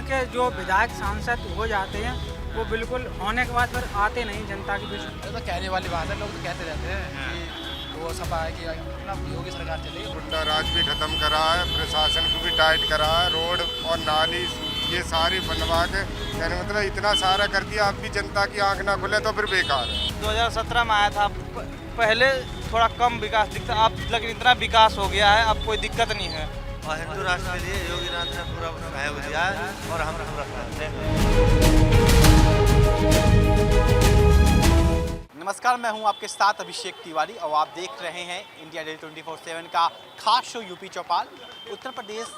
के जो विधायक सांसद हो जाते हैं वो बिल्कुल होने के बाद फिर आते नहीं जनता के बीच में। ये तो कहने वाली बात है, लोग तो कहते रहते हैं कि वो सपा है कि अपना योगी सरकार चलेगी। गुंडा राज भी खत्म करा है, प्रशासन को भी टाइट करा है, रोड और नाली ये सारी बनवा के कहने मतलब इतना सारा कर दिया। अब भी जनता की आंख ना खुले तो फिर बेकार है। 2017 में आया था, पहले थोड़ा कम विकास दिखता, अब लेकिन इतना विकास हो गया है, अब कोई दिक्कत नहीं है। और हिंदू राष्ट्र के लिए योगी नाथ ने पूरा सहयोग दिया है और हम रखते हैं। नमस्कार, मैं हूं आपके साथ अभिषेक तिवारी और आप देख रहे हैं इंडिया डेली 24/7 का खास शो यूपी चौपाल। उत्तर प्रदेश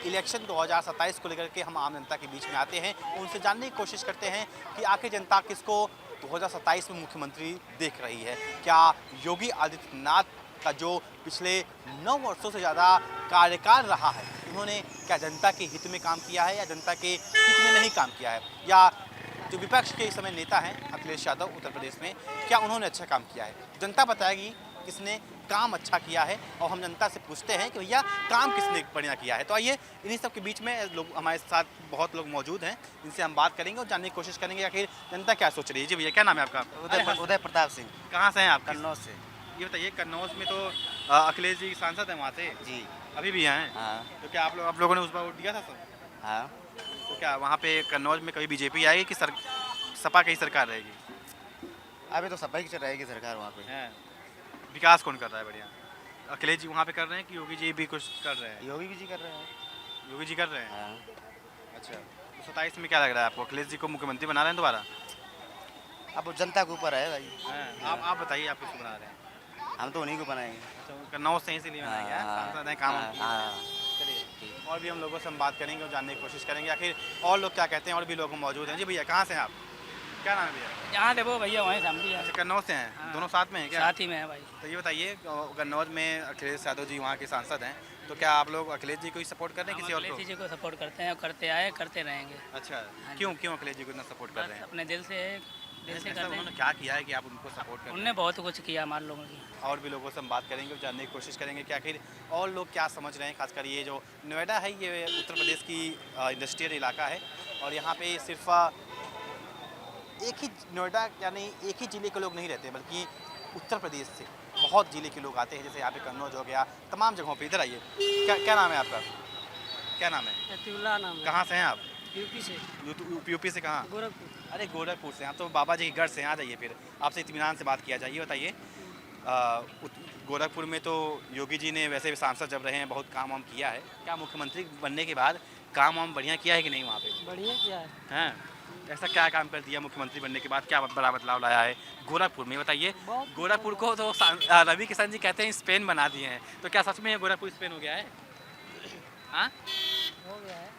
इलेक्शन 2027 को लेकर के हम आम जनता के बीच में आते हैं, उनसे जानने की कोशिश करते हैं कि आखिर जनता किसको 2027 में मुख्यमंत्री देख रही है। क्या योगी आदित्यनाथ का जो पिछले 9 वर्षों से ज़्यादा कार्यकाल रहा है, उन्होंने क्या जनता के हित में काम किया है या जनता के हित में नहीं काम किया है, या जो विपक्ष के इस समय नेता हैं अखिलेश यादव उत्तर प्रदेश में, क्या उन्होंने अच्छा काम किया है। जनता बताएगी किसने काम अच्छा किया है और हम जनता से पूछते हैं कि भैया काम किसने बढ़िया किया है। तो आइए इन्हीं सब के बीच में लोग हमारे साथ बहुत लोग मौजूद हैं, इनसे हम बात करेंगे और जानने की कोशिश करेंगे आखिर जनता क्या सोच रही है। जी भैया, क्या नाम है आपका? उदय प्रताप सिंह, कहाँ से हैं आप? कन्नौज से। ये बताइए, कन्नौज में तो अखिलेश जी सांसद हैं वहाँ से जी अभी भी हैं। हाँ तो क्या आप लोगों ने उस बार वोट दिया था सर? हाँ। तो क्या वहाँ पे कन्नौज में कभी बीजेपी आएगी कि सपा की सरकार रहेगी? अभी तो सपा की रहेगी सरकार वहाँ पे। हैं। विकास कौन कर रहा है बढ़िया? अखिलेश जी वहाँ पे कर रहे हैं कि योगी जी भी कुछ कर रहे हैं? योगी जी कर रहे हैं। योगी जी कर रहे हैं। हाँ। अच्छा, तो 27 में क्या लग रहा है आपको, अखिलेश जी को मुख्यमंत्री बना रहे हैं दोबारा? अब वो जनता के ऊपर है भाई। हैं। आप बताइए, आप किसको बना रहे हैं? हम तो उन्हीं को बनाएंगे। अच्छा, कन्नौज से इसीलिए बनाएंगे, हैं? सांसद हैं, काम हाँ, हाँ। चलिए और भी हम लोगों से हम बात करेंगे और जानने की कोशिश करेंगे आखिर और लोग क्या कहते हैं। और भी लोग मौजूद हैं। जी भैया, कहाँ से हैं आप? क्या नाम है भैया? जहाँ देखो भैया वहीं से हम भी अच्छा, कन्नौज से हैं। दोनों साथ में हैं क्या? साथ ही में है भाई। तो ये बताइए, कन्नौज में अखिलेश यादव जी वहाँ के सांसद हैं, तो क्या आप लोग अखिलेश जी को ही सपोर्ट कर रहे हैं किसी और को? अखिलेश जी को सपोर्ट करते हैं और करते आए करते रहेंगे। अच्छा, क्यों अखिलेश जी को इतना सपोर्ट कर रहे हैं? अपने दिल से ऐसा उन्होंने क्या किया है कि आप उनको सपोर्ट कर रहे हैं? उनने बहुत कुछ किया हमारे लोगों की। और भी लोगों से हम बात करेंगे और जानने की कोशिश करेंगे कि आखिर और लोग क्या समझ रहे हैं। खासकर ये जो नोएडा है, ये उत्तर प्रदेश की इंडस्ट्रियल इलाका है और यहाँ पे सिर्फ एक ही नोएडा यानी एक ही ज़िले के लोग नहीं रहते, बल्कि उत्तर प्रदेश से बहुत ज़िले के लोग आते हैं। जैसे यहाँ पे कन्नौज हो गया, तमाम जगहों पे। इधर आइए, क्या नाम है आपका? क्या नाम है? अतिउल्लाह नाम है। कहाँ से हैं आप? यूपी से। यूपी से कहाँ? गोरखपुर। अरे गोरखपुर से। आप तो बाबा जी के घर से। आ जाइए, फिर आपसे इत्मीनान से बात किया जाइए। बताइए, गोरखपुर में तो योगी जी ने वैसे भी सांसद जब रहे हैं बहुत काम वाम किया है, क्या मुख्यमंत्री बनने के बाद काम वाम बढ़िया किया है कि नहीं वहाँ पे? बढ़िया किया है। हैं, ऐसा क्या काम कर दिया मुख्यमंत्री बनने के बाद, क्या बड़ा बदलाव लाया है गोरखपुर में? बताइए। गोरखपुर को तो रवि किशन जी कहते हैं स्पेन बना दिए हैं, तो क्या सच में ये गोरखपुर स्पेन हो गया है? हाँ, हो गया है।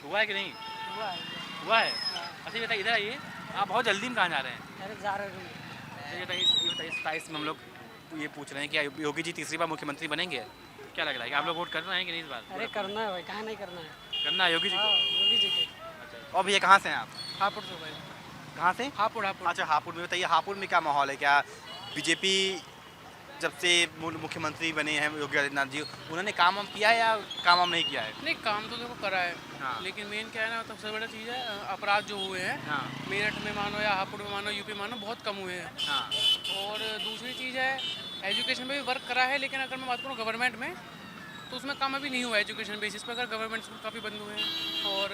हुआ है कि नहीं हुआ है। हुआ है? अच्छा, बताइए, इधर आइए, आप बहुत जल्दी में कहाँ जा रहे हैं? अरे जा रहे हैं। ये बताइए 27 में हम लोग ये पूछ रहे हैं कि योगी जी तीसरी बार मुख्यमंत्री बनेंगे। क्या लग रहा है कि आप लोग वोट कर रहे हैं कि नहीं इस बार? अरे करना है भाई, कहाँ नहीं करना है। करना है योगी जी को। योगी जी को। और भैया, कहाँ से हैं आप? हापुड़ से भाई। कहाँ से? हापुड़। अच्छा, हापुड़ में। बताइए, हापुड़ में क्या माहौल है? क्या बीजेपी जब से मुख्यमंत्री बने हैं योगी आदित्यनाथ जी, उन्होंने काम वाम किया है या काम वाम नहीं किया है? नहीं, काम तो देखो करा है। हाँ। लेकिन मेन क्या है ना, सबसे बड़ा चीज़ है अपराध जो हुए हैं। हाँ। मेरठ में मानो या हापुड़ में मानो, यूपी मानो, बहुत कम हुए हैं। हाँ। और दूसरी चीज़ है, एजुकेशन पे भी वर्क करा है। लेकिन अगर मैं बात करूँ गवर्नमेंट में, तो उसमें काम अभी नहीं हुआ है एजुकेशन बेसिस पे। अगर गवर्नमेंट स्कूल काफ़ी बंद हुए हैं और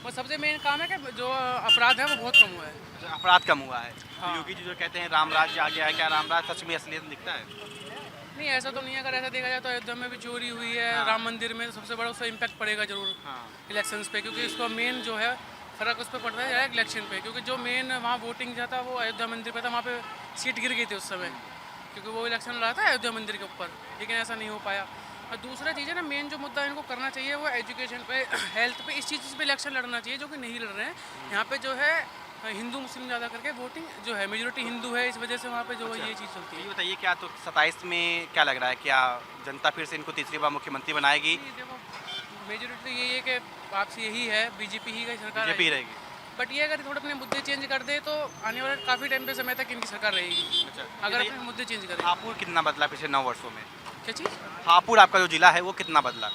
बस सबसे मेन काम है कि जो अपराध है वो बहुत कम हुआ है। अच्छा, अपराध कम हुआ है। हाँ। तो योगी जी जो कहते हैं रामराज आ गया है, क्या रामराज सच में असलियत में दिखता है? नहीं, ऐसा तो नहीं है। अगर ऐसा देखा जाए तो अयोध्या में भी चोरी हुई है। हाँ। राम मंदिर में सबसे बड़ा उसका इम्पैक्ट पड़ेगा जरूर हाँ। इलेक्शंस पे, क्योंकि इसका मेन जो है फ़र्क उस पर पड़ता है इलेक्शन पे। क्योंकि जो मेन वहाँ वोटिंग जाता है वो अयोध्या मंदिर पे था, वहाँ पे सीट गिर गई थी उस समय, क्योंकि वो इलेक्शन लड़ा था अयोध्या मंदिर के ऊपर, लेकिन ऐसा नहीं हो पाया। और दूसरा चीज़ है ना, मेन जो मुद्दा इनको करना चाहिए वो एजुकेशन पे, हेल्थ पे, इस चीज़ पे इलेक्शन लड़ना चाहिए, जो कि नहीं लड़ रहे हैं। यहाँ पे जो है हिंदू मुस्लिम ज़्यादा करके वोटिंग जो है, मेजोरिटी हिंदू है, इस वजह से वहाँ पे जो है ये चीज़ चलती है। ये बताइए, क्या तो 27 में क्या लग रहा है, क्या जनता फिर से इनको तीसरी बार मुख्यमंत्री बनाएगी? देखो, मेजोरिटी तो यही है कि आपसे यही है, बीजेपी ही का सरकार बीजेपी रहेगी। बट ये अगर थोड़े अपने मुद्दे चेंज कर दे तो आने वाले काफ़ी टाइम पे समय तक इनकी सरकार रहेगी। अच्छा, अगर अपने मुद्दे चेंज करें। हापुड़ कितना बदला पिछले 9 वर्षों में? क्या चीज़? हापुड़ आपका जो जिला है वो कितना बदला?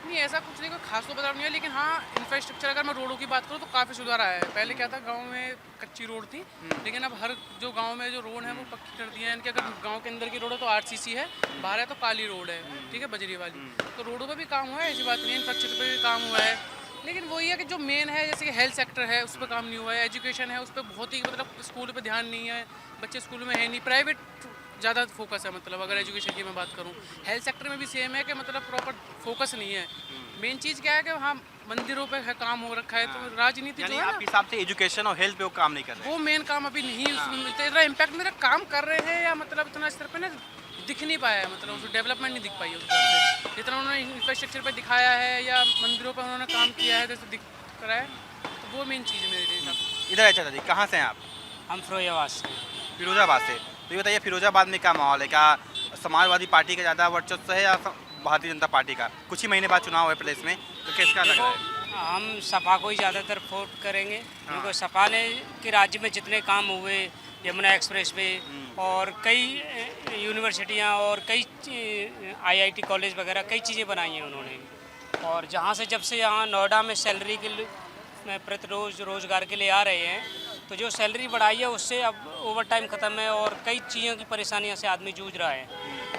नहीं ऐसा कुछ नहीं, कोई खास तो बदलाव नहीं है, लेकिन हाँ इंफ्रास्ट्रक्चर अगर मैं रोडों की बात करूँ तो काफ़ी सुधार आया है। पहले क्या था, गांव में कच्ची रोड थी, लेकिन अब हर जो गांव में जो रोड है वो पक्की कर दी है। इनके अगर गांव के अंदर की रोड है तो आरसीसी है, बाहर है तो काली रोड है, ठीक है, बजरी वाली। तो रोडों पर भी काम हुआ है, ऐसी बात नहीं है, इंफ्रास्ट्रक्चर पर भी काम हुआ है। लेकिन वही है कि जो मेन है, जैसे कि हेल्थ सेक्टर है उस पर काम नहीं हुआ है, एजुकेशन है उस पर बहुत ही मतलब स्कूल पर ध्यान नहीं है, बच्चे स्कूल में है नहीं, प्राइवेट ज़्यादा फोकस है। मतलब अगर एजुकेशन की मैं बात करूँ, हेल्थ सेक्टर में भी सेम है कि मतलब प्रॉपर फोकस नहीं है। मेन चीज़ क्या है कि हाँ मंदिरों पे है काम हो रखा है, तो राजनीति जो है आपके हिसाब से एजुकेशन और हेल्थ पे वो काम नहीं कर रहे? वो मेन काम अभी नहीं, उसमें इतना इम्पैक्ट मेरा काम कर रहे हैं या मतलब इतना स्तर पे ना दिख नहीं पाया है, मतलब उसमें डेवलपमेंट नहीं दिख पाई है उस तरह से, जितना उन्होंने इंफ्रास्ट्रक्चर पे दिखाया है या मंदिरों पर उन्होंने काम किया है जैसे दिख रहा है, तो वो मेन चीज़ है मेरे हिसाब से। इधर अच्छा जी, कहाँ से हैं आप? हम फिरोजाबाद से। फिरोजाबाद से। तो ये बताइए फिरोजाबाद में क्या माहौल है? क्या समाजवादी पार्टी का ज़्यादा वर्चस्व है या भारतीय जनता पार्टी का? कुछ ही महीने बाद चुनाव है प्रदेश में, तो किसका लग रहा है? हम सपा को ही ज़्यादातर वोट करेंगे, क्योंकि सपा ने के राज्य में जितने काम हुए, यमुना एक्सप्रेस वे और कई यूनिवर्सिटियाँ और कई आईआईटी कॉलेज वगैरह कई चीज़ें बनाई हैं उन्होंने। और जहाँ से जब से यहाँ नोएडा में सैलरी के प्रति रोज़गार के लिए आ रहे हैं, तो जो सैलरी बढ़ाई है उससे अब ओवर टाइम ख़त्म है और कई चीज़ों की परेशानियों से आदमी जूझ रहा है।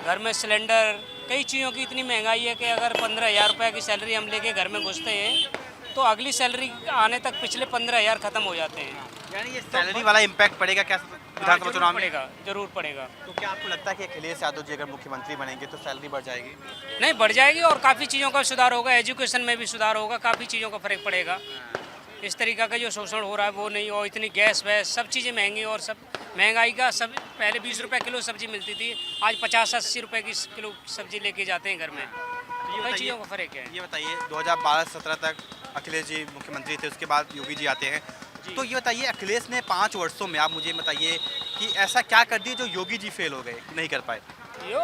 घर में सिलेंडर, कई चीज़ों की इतनी महंगाई है कि अगर 15,000 रुपये की सैलरी हम लेके घर में घुसते हैं तो अगली सैलरी आने तक पिछले 15,000 ख़त्म हो जाते हैं। यानी ये सैलरी वाला इम्पैक्ट पड़ेगा क्या विधानसभा चुनाव में? पड़ेगा, जरूर पड़ेगा। तो क्या आपको लगता है कि अखिलेश यादव जी अगर मुख्यमंत्री बनेंगे तो सैलरी बढ़ जाएगी? नहीं, बढ़ जाएगी और काफ़ी चीज़ों का सुधार होगा, एजुकेशन में भी सुधार होगा, काफ़ी चीज़ों का फ़र्क पड़ेगा। इस तरीका का जो शोषण हो रहा है वो नहीं, और इतनी गैस वैस सब चीज़ें महंगी और सब महंगाई का सब, पहले 20 रुपये किलो सब्जी मिलती थी, आज 50-80 रुपये की किलो सब्जी लेके जाते हैं घर में। कई चीज़ों का फ़र्क है। ये बताइए 2012-17 तक अखिलेश जी मुख्यमंत्री थे, उसके बाद योगी जी आते हैं, तो ये बताइए अखिलेश ने 5 वर्षों में आप मुझे बताइए कि ऐसा क्या कर दिया जो योगी जी फेल हो गए, नहीं कर पाए? यो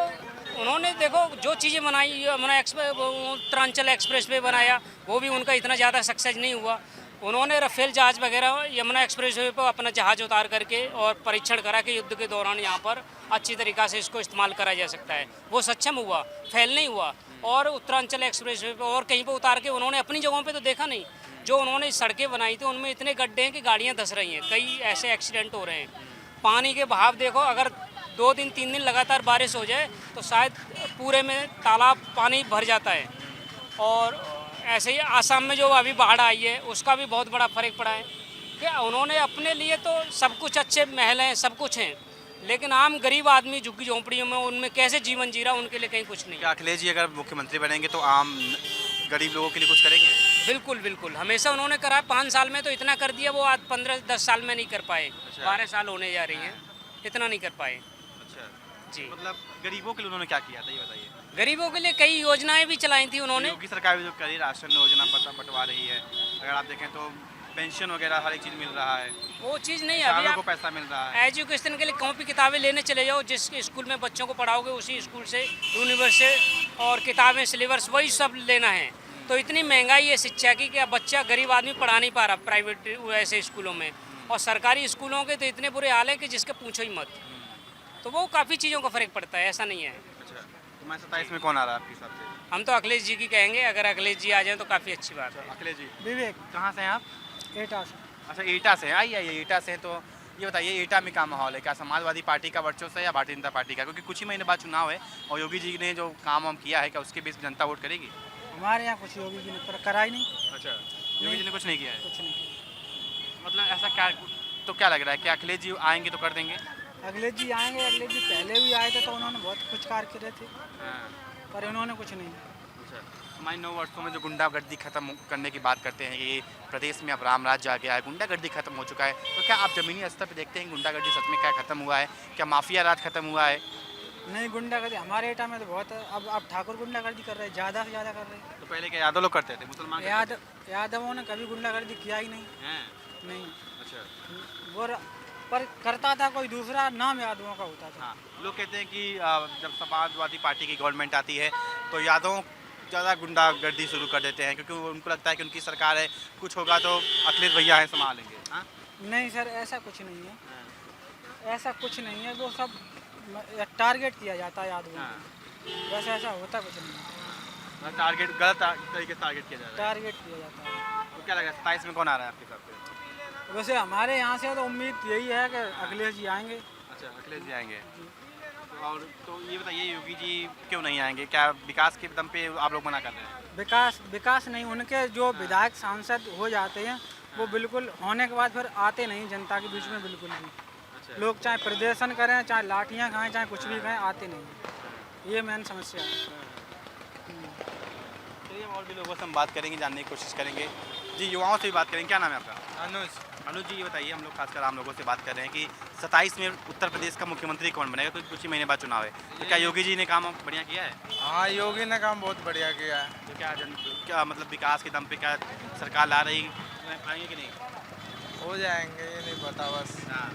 उन्होंने देखो जो चीज़ें बनाई, यमुना उत्तरांचल एक्सप्रेस वे बनाया, वो भी उनका इतना ज़्यादा सक्सेस नहीं हुआ। उन्होंने राफेल जहाज़ वगैरह यमुना एक्सप्रेस वे पर अपना जहाज़ उतार करके और परीक्षण करा कि युद्ध के दौरान यहाँ पर अच्छी तरीक़ा से इसको इस्तेमाल करा जा सकता है, वो सक्षम हुआ, फेल नहीं हुआ। और उत्तरांचल एक्सप्रेस वे पर और कहीं पर उतार के उन्होंने अपनी जगहों पर तो देखा नहीं, जो उन्होंने सड़कें बनाई थी उनमें इतने गड्ढे हैं कि गाड़ियाँ धंस रही हैं, कई ऐसे एक्सीडेंट हो रहे हैं। पानी के बहाव देखो, अगर 2 दिन 3 दिन लगातार बारिश हो जाए तो शायद पूरे में तालाब पानी भर जाता है। और ऐसे ही आसाम में जो अभी बाढ़ आई है उसका भी बहुत बड़ा फर्क पड़ा है कि उन्होंने अपने लिए तो सब कुछ, अच्छे महल हैं, सब कुछ हैं, लेकिन आम गरीब आदमी झुग्गी झोंपड़ियों में उनमें कैसे जीवन जी रहा, उनके लिए कहीं कुछ नहीं। क्या अखिलेश जी अगर मुख्यमंत्री बनेंगे तो आम गरीब लोगों के लिए कुछ करेंगे? बिल्कुल बिल्कुल, हमेशा उन्होंने करा। 5 साल में तो इतना कर दिया, वो आज 15-10 साल में नहीं कर पाए। 12 साल होने जा रही है, इतना नहीं कर पाए। अच्छा जी, मतलब गरीबों के लिए उन्होंने क्या किया था ये बताइए? गरीबों के लिए कई योजनाएं भी चलाई थी उन्होंने। योगी सरकार भी जो करी राशन योजना बंटवा रही है, अगर आप देखें तो पेंशन वगैरह हर एक चीज़ मिल रहा है, वो चीज़ नहीं है। किसानों अभी को आप पैसा मिल रहा है। एजुकेशन के लिए कॉपी किताबें लेने चले जाओ, जिस स्कूल में बच्चों को पढ़ाओगे उसी स्कूल से यूनिवर्सिटी और किताबें, सिलेबस वही सब लेना है। तो इतनी महंगाई है शिक्षा की कि अब बच्चा गरीब आदमी पढ़ा नहीं पा रहा प्राइवेट ऐसे स्कूलों में, और सरकारी स्कूलों के तो इतने बुरे हाल है कि जिसके पूछो ही मत। तो वो काफ़ी चीज़ों का फ़र्क पड़ता है, ऐसा नहीं है। अच्छा, तो मैं 27 में कौन आ रहा है आपके हिसाब से? हम तो अखिलेश जी की कहेंगे, अगर अखिलेश जी आ जाएं तो काफ़ी अच्छी बात है। अखिलेश जी विवेक कहाँ से हैं आप? एटा से। अच्छा, ईटा से हैं। आइए ईटा से हैं, तो ये बताइए ईटा में क्या माहौल है? क्या समाजवादी पार्टी का वर्चस्व है या भारतीय जनता पार्टी का? क्योंकि कुछ ही महीने बाद चुनाव है और योगी जी ने जो काम वाम किया है, क्या उसके बीच जनता वोट करेगी? हमारे यहाँ कुछ योगी जी ने करा ही नहीं, अच्छा, योगी जी ने कुछ नहीं किया है। कुछ नहीं। मतलब ऐसा क्या, तो क्या लग रहा है कि अखिलेश जी आएंगे तो कर देंगे? अखिलेश जी आएंगे, अखिलेश जी पहले भी आए थे तो उन्होंने बहुत कुछ कार्य करे थे, पर उन्होंने कुछ नहीं। अच्छा, हमारे 9 वर्षों में जो गुंडागर्दी खत्म करने की बात करते हैं कि प्रदेश में अब राम राज्य आ गया है, गुंडागर्दी खत्म हो चुका है, तो क्या आप ज़मीनी स्तर पर देखते हैं गुंडागर्दी सच में क्या खत्म हुआ है? क्या माफिया राज खत्म हुआ है? नहीं, गुंडागर्दी हमारे एटा में तो बहुत है। अब ठाकुर गुंडागर्दी कर रहे हैं, ज़्यादा से ज़्यादा कर रहे हैं। तो पहले क्या यादव लोग करते थे, मुसलमान करते थे? यादवों ने कभी गुंडागर्दी किया ही नहीं। हैं? नहीं, अच्छा, वो पर करता था कोई दूसरा, नाम यादवों का होता था। हाँ, लोग कहते हैं कि जब समाजवादी पार्टी की गवर्नमेंट आती है तो यादव ज़्यादा गुंडागर्दी शुरू कर देते हैं, क्योंकि उनको लगता है कि उनकी सरकार है, कुछ होगा तो अखिलेश भैया हैं संभालेंगे। हाँ, नहीं सर, ऐसा कुछ नहीं है, ऐसा कुछ नहीं है। वो सब टारगेट किया जाता है यादवों को, वैसे ऐसा होता कुछ नहीं है। टारगेट गलत तरीके से टारगेट किया जा रहा है। टारगेट किया जाता है। तो क्या लगा 27 में कौन आ रहा है आपके हिसाब से? वैसे हमारे यहाँ से तो उम्मीद यही है कि अखिलेश जी आएंगे। अच्छा, अखिलेश जी आएंगे। और तो ये बताइए योगी जी क्यों नहीं आएंगे? क्या विकास के दम पे आप लोग मना कर रहे हैं? विकास नहीं, उनके जो विधायक सांसद हो जाते हैं वो बिल्कुल होने के बाद फिर आते नहीं जनता के बीच में बिल्कुल भी। लोग चाहे प्रदर्शन करें, चाहे लाठियाँ खाएं, चाहे कुछ भी खाएं, आते नहीं। ये मेन समस्या है। चलिए हम और भी लोगों से हम बात करेंगे, जानने की कोशिश करेंगे। जी, युवाओं से भी बात करेंगे। क्या नाम है आपका? अनुज जी, ये बताइए, हम लोग खासकर आम लोगों से बात कर रहे हैं कि 27 में उत्तर प्रदेश का मुख्यमंत्री कौन बनेगा? तो कुछ ही महीने बाद चुनाव है, तो क्या योगी जी ने काम बढ़िया किया है? हाँ, योगी ने काम बहुत बढ़िया किया है। तो क्या मतलब विकास के दम पे क्या सरकार ला रही पाएंगे कि नहीं? हो जाएंगे, ये नहीं पता बस। हाँ,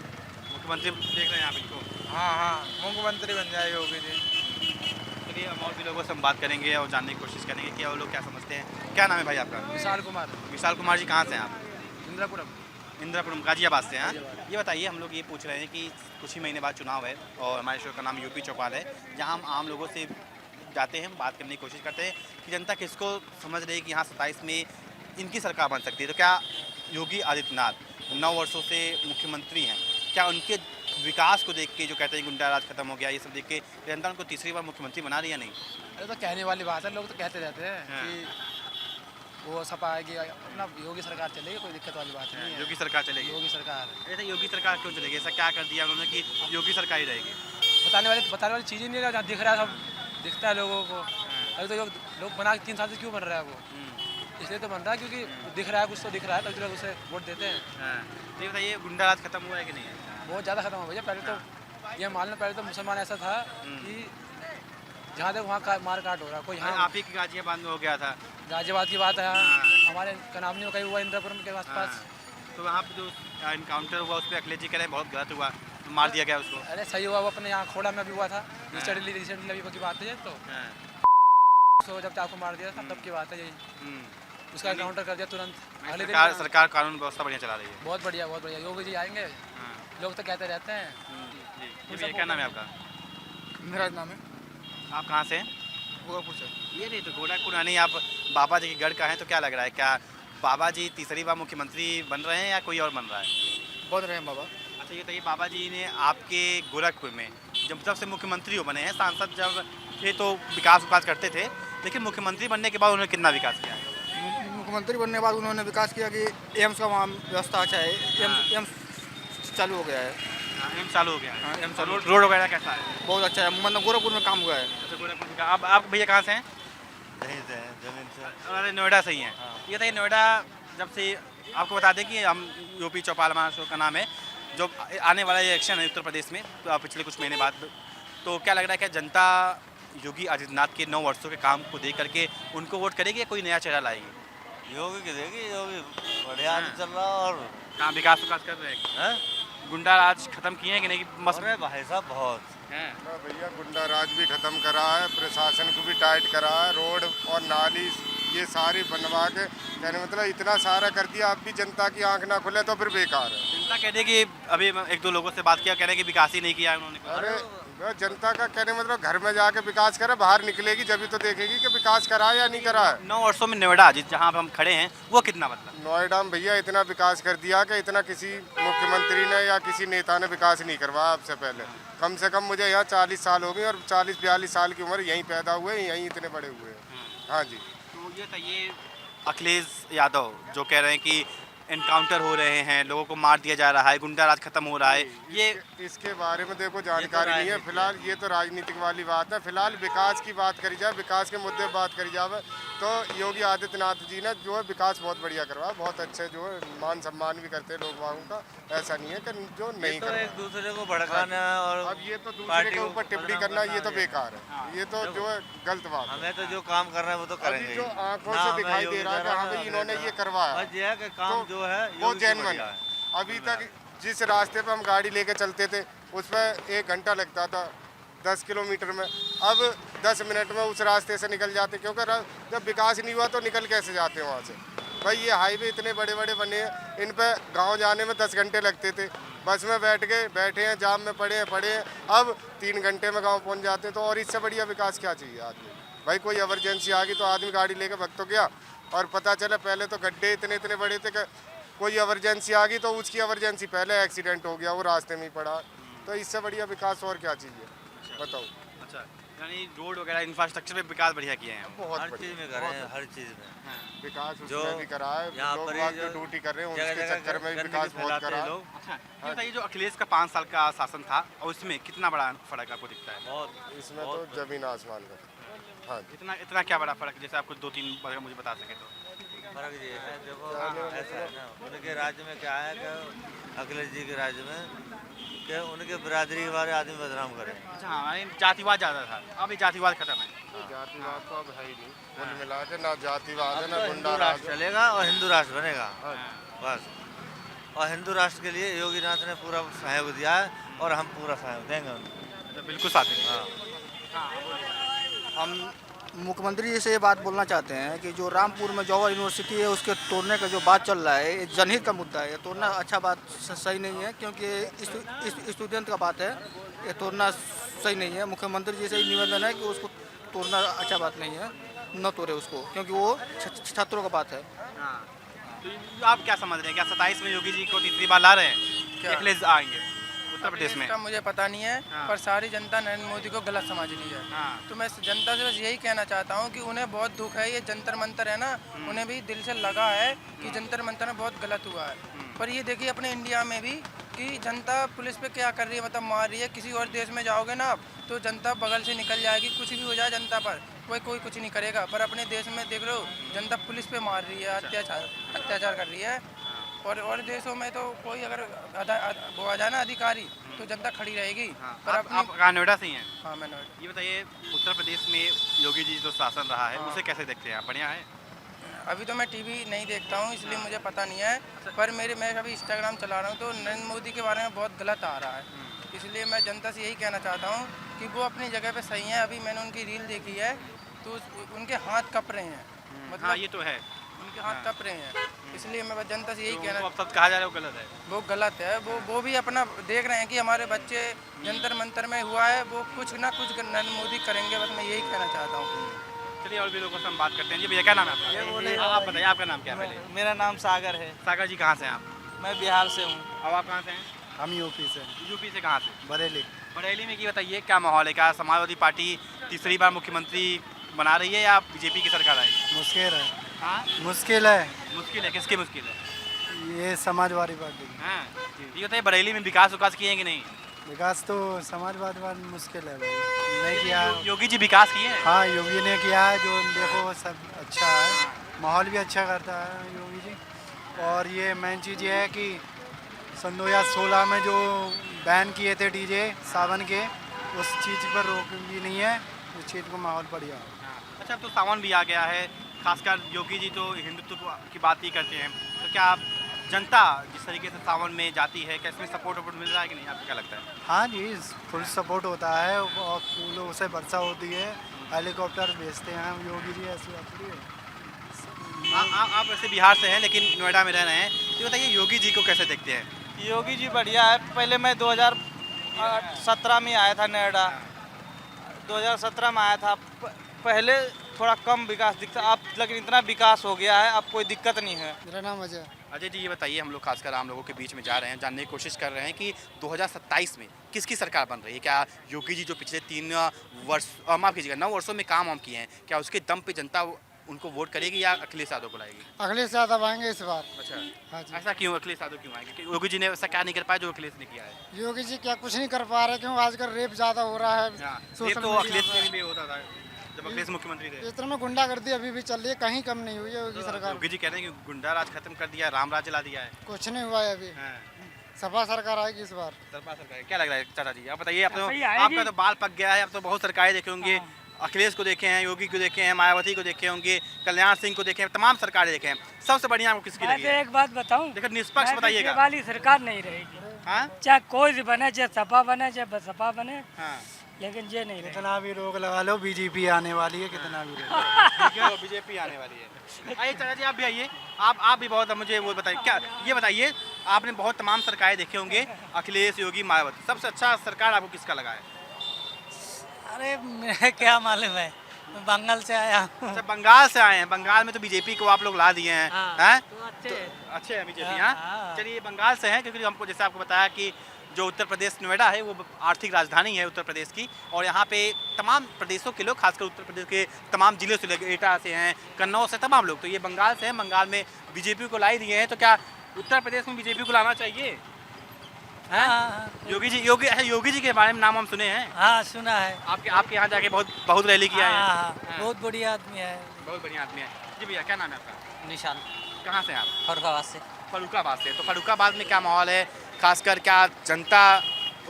मुख्यमंत्री देख रहे हैं आप इनको? हाँ, मुख्यमंत्री बन जाए योगी जी। चलिए हम और भी लोगों से हम बात करेंगे और जानने की कोशिश करेंगे कि वो लोग क्या समझते हैं। क्या नाम है भाई आपका? विशाल कुमार, विशाल कुमार जी, कहाँ से हैं आप? इंद्रापुरम। इंद्रापुरम, गाजियाबाद से हैं। ये बताइए, हम लोग ये पूछ रहे हैं कि कुछ ही महीने बाद चुनाव है और हमारे शो का नाम यूपी चौपाल है, जहाँ हम आम लोगों से जाते हैं, बात करने की कोशिश करते हैं कि जनता किसको समझ रही है कि यहाँ 27 में इनकी सरकार बन सकती है। तो क्या योगी आदित्यनाथ 9 वर्षों से मुख्यमंत्री हैं, क्या उनके विकास को देख के जो कहते हैं गुंडा राज खत्म हो गया, ये सब देख के जनता उनको तीसरी बार मुख्यमंत्री बना रही है नहीं? अरे तो कहने वाली बात है, लोग तो कहते रहते हैं कि वो सपा आएगी, अपना योगी सरकार चलेगी, कोई दिक्कत वाली बात नहीं है। योगी सरकार चलेगी? योगी सरकार ऐसा योगी सरकार क्यों चलेगी? ऐसा क्या कर दिया उन्होंने कि योगी सरकार ही रहेगी? बताने वाली चीज़ ही नहीं है, जहाँ दिख रहा है सब दिखता है लोगों को। अभी तो लोग बना 3 साल से क्यों बन रहा है वो? इसलिए तो बन रहा है क्योंकि दिख रहा है, कुछ तो दिख रहा है, तभी लोग उसे वोट देते हैं। ये बताइए, गुंडा राज खत्म हुआ है कि नहीं? बहुत ज़्यादा खत्म हो गया। पहले तो ये मान लो, पहले तो मुसलमान ऐसा था कि जहाँ तक वहाँ मार काट हो रहा, कोई यहाँ आप ही की गाजियाबाद में हो गया था। गाजियाबाद की बात है, हमारे कनावनी में कहीं हुआ, इंद्रापुरम के आसपास। तो वहाँ पे जो इनकाउंटर हुआ उस पर अखिलेश जी कह रहे हैं बहुत गलत हुआ, तो मार दिया गया उसको। अरे सही हुआ, वो अपने यहाँ खोड़ा में भी हुआ था रिसेंटली अभी की बात है। तो जब चाकू मार दिया था तब की बात है यही, उसका एनकाउंटर कर दिया तुरंत। अगले दिन सरकार कानून व्यवस्था बढ़िया चला रही है। बहुत बढ़िया, बहुत बढ़िया। योगी जी आएंगे, लोग तो कहते रहते हैं। जी, क्या नाम है आपका? मेरा नाम है। आप कहाँ से हैं? गोरखपुर से। ये नहीं तो गोरखपुर नहीं, आप बाबा जी के गढ़ का हैं, तो क्या लग रहा है, क्या बाबा जी तीसरी बार मुख्यमंत्री बन रहे हैं या कोई और बन रहा है? बन रहे हैं बाबा। अच्छा, ये बताइए, बाबा जी ने आपके गोरखपुर में जब से मुख्यमंत्री हो बने हैं, सांसद जब थे तो विकास करते थे, लेकिन मुख्यमंत्री बनने के बाद उन्होंने कितना विकास किया है? मुख्यमंत्री बनने के बाद उन्होंने विकास किया कि एम्स का वहाँ व्यवस्था अच्छा है, एम्स चालू हो गया है। एम्स चालू हो गया है। हाँ, एम्स चालू। रोड वगैरह कैसा है? बहुत अच्छा है, मतलब गोरखपुर में काम हुआ है। अच्छा, गोरखपुर का। आप भैया कहाँ से हैं? यहीं से हैं, जमीन से। अरे नोएडा से ही हैं। ये बताइए, नोएडा जब से, आपको बता दें कि हम यूपी चौपाल हमारा शो का नाम है, जो आने वाला इलेक्शन है उत्तर प्रदेश में तो पिछले कुछ महीने बाद, तो क्या लग रहा है, क्या जनता योगी आदित्यनाथ के 9 वर्षों के काम को देख करके उनको वोट करेगी या कोई नया चेहरा लाएगी? योगी की देगी, योगी बढ़िया चल रहा। और कहाँ विकास कर रहे हैं? गुंडा राज खत्म किए हैं कि नहीं? अरे भाई साहब बहुत हाँ भैया, गुंडा राज भी खत्म करा है, प्रशासन को भी टाइट करा है, रोड और नाली ये सारी बनवा के, कहने मतलब इतना सारा कर दिया, अब भी जनता की आंख ना खुले तो फिर बेकार है। जनता कहते हैं कि अभी 1-2 लोगों से बात किया, कह रहे हैं कि विकास ही नहीं किया उन्होंने। अरे वह जनता का कहने मतलब घर में जाके विकास करे, बाहर निकलेगी जब तो देखेगी कि विकास करा है या नहीं करा है। 9 वर्षों में नोएडा जहाँ पर हम खड़े हैं वो कितना बदला? नोएडा में भैया इतना विकास कर दिया कि इतना किसी मुख्यमंत्री ने या किसी नेता ने विकास नहीं करवाया आपसे पहले। कम से कम मुझे यहाँ 40 साल हो गए और 40-42 साल की उम्र यहीं पैदा हुए, यहीं इतने बड़े हुए हैं। हाँ जी। तो ये बताइए, अखिलेश यादव जो कह रहे हैं कि एनकाउंटर हो रहे हैं, लोगों को मार दिया जा रहा है, गुंडा राज खत्म हो रहा है, ये इसके बारे में देखो जानकारी नहीं है फिलहाल। ये तो राजनीतिक वाली बात है। फिलहाल विकास की बात करी जाए, विकास के मुद्दे पर बात करी जाए तो योगी आदित्यनाथ जी ने जो है विकास बहुत बढ़िया करवाया, बहुत अच्छे जो है मान सम्मान भी करते हैं लोग वालों का। ऐसा नहीं है कि जो नहीं तो करवा। एक दूसरे को भड़काना और अब ये तो दूसरे के ऊपर टिप्पणी करना, ये तो बेकार है, ये तो जो है गलत बात है। हमें तो जो काम कर रहे हैं वो तो करेंगे अभी ही। जो आंखों ना से हमें दिखाई दे योगी रहा है कि हाँ भाई इन्होंने ये करवाया, बस ये है कि काम तो जो है वो योगी से जेन्युइन बढ़िया है। अभी तक जिस रास्ते पे हम गाड़ी लेके चलते थे उसमें 1 घंटा लगता था 10 किलोमीटर में, अब 10 मिनट में उस रास्ते से निकल जाते, क्योंकि जब विकास नहीं हुआ तो निकल कैसे जाते हैं वहाँ से। भाई ये हाईवे इतने बड़े बड़े बने हैं, इन पे गांव जाने में 10 घंटे लगते थे, बस में बैठे हैं, जाम में पड़े हैं, अब 3 घंटे में गांव पहुँच जाते हैं। तो और इससे बढ़िया विकास क्या चाहिए आदमी? भाई कोई इमरजेंसी आ गई तो आदमी गाड़ी लेके भाग तो गया, और पता चला पहले तो गड्ढे इतने इतने बड़े थे कि कोई इमरजेंसी आ गई तो उसकी इमरजेंसी पहले एक्सीडेंट हो गया, वो रास्ते में ही पड़ा। तो इससे बढ़िया विकास और क्या चाहिए बताओ। अच्छा, यानी रोड वगैरह इंफ्रास्ट्रक्चर में विकास बढ़िया किए हैं। बहुत हर बढ़िया, चीज़ में कर रहे हैं, हर चीज़ में विकास जो उसमें भी करा है, यहाँ लोग पर बाग ही जो जो ड्यूटी कर रहे हैं जगह उसके जगह चक्कर में भी गंदगी विकास बहुत फैलाते करा हैं है। लोग। अच्छा, ये बताइए जो अखिलेश का 5 साल का शासन था और उसमें कितना बड़ा फर्क आपको दिखता है? बहुत इसमें तो जमीन आसमान का। हाँ जी, इतना इतना क्या बड़ा फर्क, जैसे आप कुछ 2-3 बार मुझे बता सके तो। फर्क ये है, देखो ऐसा है ना, उनके राज्य में क्या है कि अखिलेश जी के राज्य में कि उनके बिरादरी के बारे आदमी बदनाम करे। अच्छा, हाँ, यानी जातिवाद ज़्यादा था, अब ये जातिवाद खत्म है। जातिवाद तो अब है ही नहीं, कुल मिला के ना जातिवाद है अब ना तो गुंडा हिंदू राज राष्ट्र चलेगा और हिंदू राष्ट्र बनेगा बस। और हिंदू राष्ट्र के लिए योगीनाथ ने पूरा सहयोग दिया है और हम पूरा सहयोग देंगे उनको। तो बिल्कुल साथ देंगे। हाँ, हम मुख्यमंत्री जी से ये बात बोलना चाहते हैं कि जो रामपुर में जवाहर यूनिवर्सिटी है उसके तोड़ने का जो बात चल रहा है, ये जनहित का मुद्दा है। ये तोड़ना अच्छा बात सही नहीं है, क्योंकि स्टूडेंट का बात है, ये तोड़ना सही नहीं है। मुख्यमंत्री जी से निवेदन है कि उसको तोड़ना अच्छा बात नहीं है, न तोड़े उसको, क्योंकि वो छात्रों का बात है। तो आप क्या समझ रहे हैं, क्या 27 में योगी जी को तीसरी बार ला रहे हैं? अखिलेश आएंगे उत्तर प्रदेश में? इसका मुझे पता नहीं है, हाँ। पर सारी जनता नरेंद्र मोदी को गलत समझ रही है। हाँ। तो मैं जनता से बस यही कहना चाहता हूँ कि उन्हें बहुत दुख है, ये जंतर मंतर है ना, उन्हें भी दिल से लगा है कि जंतर मंतर में बहुत गलत हुआ है। पर ये देखिए अपने इंडिया में भी कि जनता पुलिस पे क्या कर रही है, मतलब मार रही है। किसी और देश में जाओगे ना आप तो जनता बगल से निकल जाएगी, कुछ भी हो जाए जनता पर कोई कुछ नहीं करेगा। पर अपने देश में देख रहे हो जनता पुलिस पे मार रही है, अत्याचार कर रही है। और देशों में तो कोई अगर वो आ जाए ना अधिकारी तो जनता खड़ी रहेगी। पर आप कहाँ, नोएडा से ही हैं? हाँ, मैं नोएडा। ये बताइए उत्तर प्रदेश में योगी जी जो शासन रहा है उसे कैसे देखते हैं आप? बढ़िया है? अभी तो मैं टीवी नहीं देखता हूँ, इसलिए मुझे पता नहीं है। पर मैं अभी इंस्टाग्राम चला रहा हूँ तो नरेंद्र मोदी के बारे में बहुत गलत आ रहा है। इसलिए मैं जनता से यही कहना चाहता हूँ कि वो अपनी जगह पे सही है। अभी मैंने उनकी रील देखी है तो उनके हाथ कप रहे हैं, मतलब हाँ, ये तो है। उनके हाथ कप रहे हैं। इसलिए मैं जनता से यही कहना, अब सब कहा जा रहा है वो गलत है। वो गलत है। वो भी अपना देख रहे हैं कि हमारे बच्चे जंतर मंतर में हुआ है, वो कुछ ना कुछ नरेंद्र मोदी करेंगे। बस मैं यही कहना चाहता हूँ। चलिए और भी लोगों से हम बात करते हैं। जी भैया, क्या नाम है आपका? आप बताइए, आपका नाम क्या है पहले? मेरा नाम सागर है, सागर जी, कहाँ से हैं आप? मैं बिहार से हूँ। अब आप कहाँ से हैं? हम यूपी से, यूपी से कहाँ से? बरेली। बरेली में की बताइए क्या माहौल है? क्या समाजवादी पार्टी तीसरी बार मुख्यमंत्री बना रही है या बीजेपी की सरकार आएगी? मुश्किल है, हाँ, मुश्किल है, मुश्किल है। किसकी मुश्किल है? ये समाजवादी पार्टी। हाँ, ये बताइए बरेली में विकास किए हैं कि नहीं? विकास तो समाजवादी मुश्किल है भाई, नहीं किया। योगी जी विकास किए हैं? हाँ, योगी ने किया है, जो देखो सब अच्छा है, माहौल भी अच्छा करता है योगी जी। और ये मेन चीज़ ये है कि सन 2016 में जो बैन किए थे डीजे सावन के, उस चीज़ पर रोक भी नहीं है, उस चीज़ को माहौल बढ़िया है। अच्छा, अब तो सावन भी आ गया है, खासकर योगी जी तो हिंदुत्व की बात ही करते हैं। तो क्या आप जनता जिस तरीके से सावन में जाती है, क्या इसमें सपोर्ट मिल रहा है कि नहीं? आपको क्या लगता है? हाँ जी, फुल सपोर्ट होता है और फूलों से वर्षा होती है, हेलीकॉप्टर भेजते हैं हम योगी जी, ऐसी बात नहीं है। आप वैसे बिहार से हैं लेकिन नोएडा में रह रहे हैं, तो बताइए योगी जी को कैसे देखते हैं? योगी जी बढ़िया है। पहले मैं 2017 में आया था नोएडा, 2017 में आया था। पहले थोड़ा कम विकास दिखता, अब लेकिन इतना विकास हो गया है, अब कोई दिक्कत नहीं है। मेरा नाम अजय। अजय जी, ये बताइए, हम लोग खासकर आम लोगों के बीच में जा रहे हैं, जानने की कोशिश कर रहे हैं कि 2027 में किसकी सरकार बन रही है? क्या योगी जी जो पिछले 9 वर्षों में काम किए हैं, क्या उसके दम पे जनता उनको वोट करेगी या अखिलेश यादव को लाएगी? अखिलेश यादव आएंगे इस बार। अच्छा, हाँ जी। ऐसा क्यों? अखिलेश यादव क्यों आएंगे? योगी जी ने ऐसा क्या नहीं कर पाया जो अखिलेश ने किया है? योगी जी क्या कुछ नहीं कर पा रहे, क्यों आजकल रेप ज़्यादा हो रहा है। ये तो अखिलेश में भी होता था जब अखिलेश मुख्यमंत्री थे। इस तरह में गुंडागर्दी अभी भी चल रही है, कहीं कम नहीं हुई है योगी सरकार। योगी जी कह रहे हैं कि गुंडा राज खत्म कर दिया, राम राज ला दिया है। कुछ नहीं हुआ है अभी, हाँ, सपा सरकार आएगी इस बार। सरकार सरकार क्या लग रहा है चाचा जी? आप बताइए, आपका तो बाल पक गया है, अब तो बहुत सरकारें देखे होंगे, अखिलेश को देखे हैं, योगी को देखे हैं, मायावती को देखे होंगे, कल्याण सिंह को देखे हैं, तमाम सरकारें देखे हैं, सबसे बढ़िया आपको किसकी लगी है? एक बात बताऊं, देखो निष्पक्ष बताइएगा। वाली सरकार नहीं रहेगी, हाँ, चाहे कोई भी बने, चाहे सपा बने, चाहे बसपा बने, हाँ, लेकिन ये नहीं रहेगी। कितना भी रोक लगा लो, बीजेपी आने वाली है, कितना भी रोक। बीजेपी आने वाली है। आइए चाचा जी, आप भी आइए, आप भी बहुत, मुझे वो बताइए, क्या ये बताइए, आपने बहुत तमाम सरकारें देखे होंगे, अखिलेश, योगी, मायावती, सबसे अच्छा सरकार आपको किसका लगा है? अरे मैं क्या मालूम है, बंगाल से आया हूँ। अच्छा, बंगाल से आए हैं। बंगाल में तो बीजेपी को आप लोग ला दिए हैं, हाँ, हैं? तो अच्छे तो हैं। अच्छे हैं बीजेपी। हाँ, हाँ, हाँ। चलिए बंगाल से हैं क्योंकि हमको जैसे आपको बताया कि जो उत्तर प्रदेश नोएडा है वो आर्थिक राजधानी है उत्तर प्रदेश की, और यहाँ पे तमाम प्रदेशों के लोग, खासकर उत्तर प्रदेश के तमाम जिलों से लगे, एटा से हैं, कन्नौज से, तमाम लोग तो ये बंगाल से हैं। बंगाल में बीजेपी को ला ही दिए हैं, तो क्या उत्तर प्रदेश में बीजेपी को लाना चाहिए? हाँ, योगी जी के बारे में नाम हम सुने हैं। हाँ सुना है। आपके यहाँ जाके बहुत रैली किया है। हाँ, बहुत बढ़िया आदमी है। बहुत बढ़िया आदमी है। जी भैया, क्या नाम है आपका? निशान कहाँ से हैं आप? फरुखाबाद से। फर्रुखाबाद से। तो फर्रुखाबाद में क्या माहौल है, खासकर क्या जनता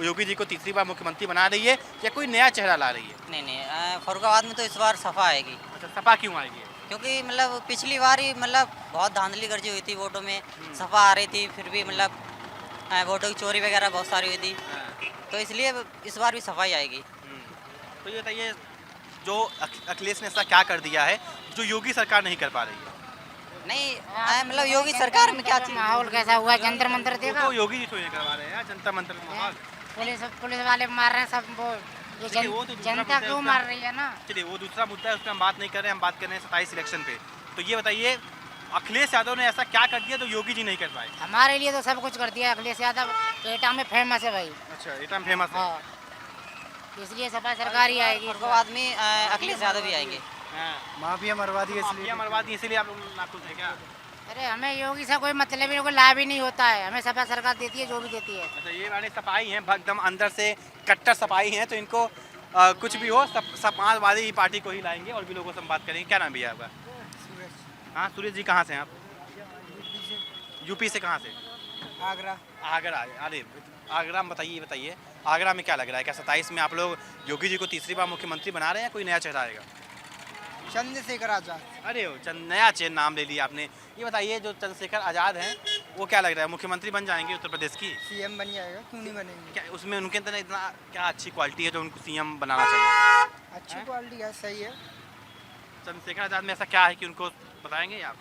योगी जी को तीसरी बार मुख्यमंत्री बना रही है या कोई नया चेहरा ला रही है? नहीं, फरुखाबाद में तो इस बार सफा आएगी, अच्छा, सपा क्यों आएगी? क्योंकि मतलब पिछली बार ही मतलब बहुत धांधली गर्जी हुई थी वोटों में, सफा आ रही थी, फिर भी मतलब वोटों की चोरी वगैरह बहुत सारी हुई थी, तो इसलिए इस बार भी सफाई आएगी। तो ये बताइए, जो अखिलेश ने ऐसा क्या कर दिया है जो योगी सरकार नहीं कर पा रही है? नहीं, मतलब योगी सरकार में क्या चीज, माहौल कैसा हुआ, जंतर मंतर वो देखा, तो योगी जी थोड़ी करवा रहे हैं, जनता मंत्र का माहौल। पुलिस वाले मार रहे हैं सब, वो ये चलिए, वो तो दूसरा जनता मुद्दा है, क्यों उसका- मार रही है ना। चलिए वो दूसरा मुद्दा है, उस पर हम बात नहीं कर रहे हैं, हम बात कर रहे हैं 27 इलेक्शन पे। तो ये बताइए, अखिलेश यादव ने ऐसा क्या कर दिया जो योगी जी नहीं कर पाए? हमारे लिए तो सब कुछ कर दिया अखिलेश यादव, एटा में फेमस है भाई। अच्छा, एटा में फेमस है। हाँ, इसलिए सपा सरकार ही आएगी। फरुखाबाद में अखिलेश यादव भी आएंगे। माफिया मरवा दी इसलिए आप लोग नाखुश हैं क्या? अरे हमें योगी से कोई मतलब ही, कोई लाभ ही नहीं होता है, हमें सपा सरकार देती है जो भी देती है। अच्छा, ये वाले सपाई हैं, एकदम अंदर से कट्टर सपाई हैं, तो इनको कुछ भी हो समाजवादी पार्टी को ही लाएंगे। और भी लोगों से हम बात करेंगे। क्या नाम भैया आपका? हाँ, सूरज जी, कहाँ से हैं आप? यूपी से। कहाँ से? आगरा। आगरा। अरे आगरा में बताइए आगरा में क्या लग रहा है? क्या 27 में आप लोग योगी जी को तीसरी बार मुख्यमंत्री बना रहे हैं, कोई नया चेहरा आएगा? चंद्रशेखर आजाद। अरे नया चेहरा नाम ले लिया आपने। ये बताइए, जो चंद्रशेखर आज़ाद हैं वो क्या लग रहा है, मुख्यमंत्री बन जाएंगे उत्तर प्रदेश की? सीएम बन जाएगा, क्यों नहीं बनेंगे। क्या उसमें उनके अंदर इतना क्या अच्छी क्वालिटी है जो उनको सीएम बनाना चाहिए? अच्छी क्वालिटी है, सही है। चंद्रशेखर आज़ाद में ऐसा क्या है कि उनको बताएंगे आप?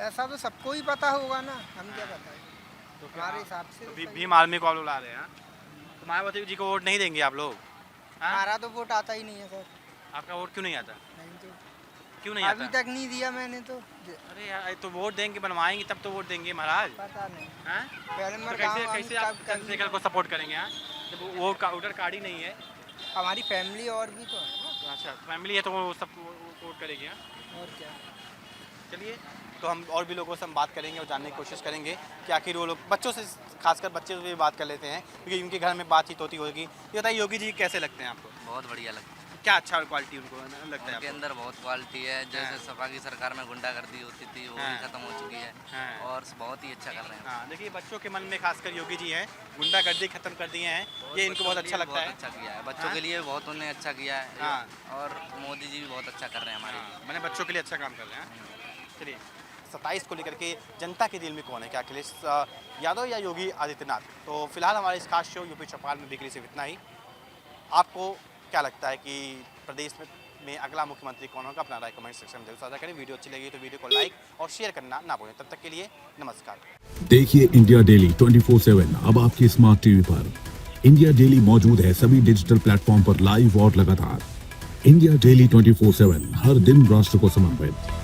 ऐसा तो सबको ही पता होगा ना, हम क्या बताएं। तो हमारे हिसाब से भीम आर्मी को आप लोग ला रहे हैं? तो मायावती जी को वोट नहीं देंगे आप लोग? हमारा तो वोट आता ही नहीं है सर। आपका वोट क्यों नहीं आता? नहीं तो क्यों नहीं अभी आता? तक नहीं दिया मैंने तो। अरे यार, तो वोट देंगे, बनवाएंगे तब तो वोट देंगे महाराज। पता नहीं। हैं? पहले तो मर कैसे आप चंद्रशेखर को सपोर्ट करेंगे? हाँ, जब वो वोटर कार्ड ही नहीं है। हमारी फैमिली और भी तो है ना। अच्छा, फैमिली है तो वो सब वोट करेगी। हाँ, और क्या। चलिए, तो हम और भी लोगों से हम बात करेंगे और जानने की कोशिश करेंगे कि आखिर वो लोग, बच्चों से, खासकर बच्चे से भी बात कर लेते हैं क्योंकि उनके घर में बातचीत होती होगी। ये बताइए, योगी जी कैसे लगते हैं आपको? बहुत बढ़िया लगता है। क्या अच्छा क्वालिटी उनको लगता है उनके आपको? अंदर बहुत क्वालिटी है, जैसे हाँ। सपा की सरकार में गुंडागर्दी होती थी वो हाँ। भी खत्म हो चुकी है, हाँ। और बहुत ही अच्छा कर रहे हैं। हाँ, देखिए, बच्चों के मन में खासकर योगी जी हैं, गुंडागर्दी खत्म कर दिए हैं, ये इनको बहुत अच्छा लगता है। बहुत अच्छा किया है बच्चों हाँ? के लिए, बहुत उन्होंने अच्छा किया है। हाँ। और मोदी जी भी बहुत अच्छा कर रहे हैं हमारे लिए। मैंने बच्चों के लिए अच्छा काम कर रहे हैं। चलिए, 27 को लेकर के जनता के दिल में कौन है, क्या अखिलेश यादव या योगी आदित्यनाथ? तो फिलहाल हमारे इस खास शो यूपी चौपाल में बिक्री से इतना ही। आपको क्या लगता है कि प्रदेश में अगला मुख्यमंत्री कौन होगा? अपना राय कमेंट सेक्शन में जरूर साझा करें। वीडियो अच्छी लगी तो वीडियो को लाइक और शेयर करना ना भूलें। तब तक के लिए नमस्कार। देखिए इंडिया डेली 24/7 अब आपकी स्मार्ट टीवी पर। इंडिया डेली मौजूद है सभी डिजिटल प्लेटफॉर्म पर लाइव और लगातार। इंडिया डेली 24/7 हर दिन राष्ट्र को समर्पित।